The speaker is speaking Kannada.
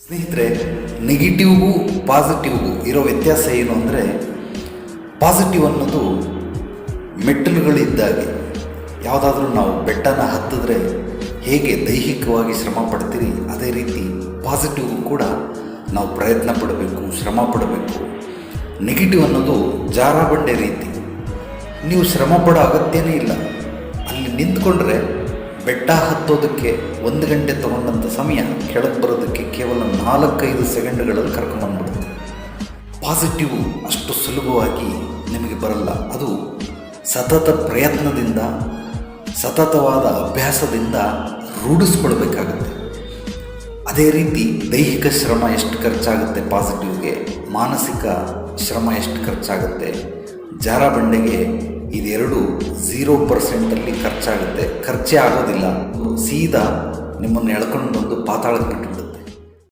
ಸ್ನೇಹಿತರೆ, ನೆಗೆಟಿವ್ಗೂ ಪಾಸಿಟಿವ್ಗೂ ಇರೋ ವ್ಯತ್ಯಾಸ ಏನು ಅಂದರೆ, ಪಾಸಿಟಿವ್ ಅನ್ನೋದು ಮೆಟ್ಟಿಲುಗಳಿದ್ದಾಗೆ. ಯಾವುದಾದ್ರೂ ನಾವು ಬೆಟ್ಟನ ಹತ್ತಿದ್ರೆ ಹೇಗೆ ದೈಹಿಕವಾಗಿ ಶ್ರಮ ಪಡ್ತೀರಿ, ಅದೇ ರೀತಿ ಪಾಸಿಟಿವ್ ಕೂಡ ನಾವು ಪ್ರಯತ್ನ ಪಡಬೇಕು, ಶ್ರಮ ಪಡಬೇಕು. ನೆಗೆಟಿವ್ ಅನ್ನೋದು ಜಾರಬಂಡೆ ರೀತಿ. ನೀವು ಶ್ರಮ ಪಡೋ ಅಗತ್ಯನೇ ಇಲ್ಲ. ಅಲ್ಲಿ ನಿಂತ್ಕೊಂಡ್ರೆ ಬೆಟ್ಟ ಹತ್ತೋದಕ್ಕೆ 1 ಗಂಟೆ ತೊಗೊಂಡಂಥ ಸಮಯ ಕೆಳಗೆ ಬರೋದಕ್ಕೆ ಕೇವಲ 4-5 ಸೆಕೆಂಡ್ಗಳಲ್ಲಿ ಕರ್ಕೊಂಬಂದ್ಬಿಡುತ್ತೆ. ಪಾಸಿಟಿವ್ ಅಷ್ಟು ಸುಲಭವಾಗಿ ನಿಮಗೆ ಬರಲ್ಲ. ಅದು ಸತತ ಪ್ರಯತ್ನದಿಂದ, ಸತತವಾದ ಅಭ್ಯಾಸದಿಂದ ರೂಢಿಸ್ಕೊಳ್ಬೇಕಾಗತ್ತೆ. ಅದೇ ರೀತಿ ದೈಹಿಕ ಶ್ರಮ ಎಷ್ಟು ಖರ್ಚಾಗುತ್ತೆ ಪಾಸಿಟಿವ್ಗೆ, ಮಾನಸಿಕ ಶ್ರಮ ಎಷ್ಟು ಖರ್ಚಾಗುತ್ತೆ, ಜಾರಬಂಡೆಗೆ ಇದೆರಡು 0% ಖರ್ಚಾಗುತ್ತೆ. ಖರ್ಚೇ ಆಗೋದಿಲ್ಲ. ಸೀದಾ ನಿಮ್ಮನ್ನು ಎಳ್ಕೊಂಡು ಬಂದು ಪಾತಾಳಕ್ಕೆ ಬಿಟ್ಟು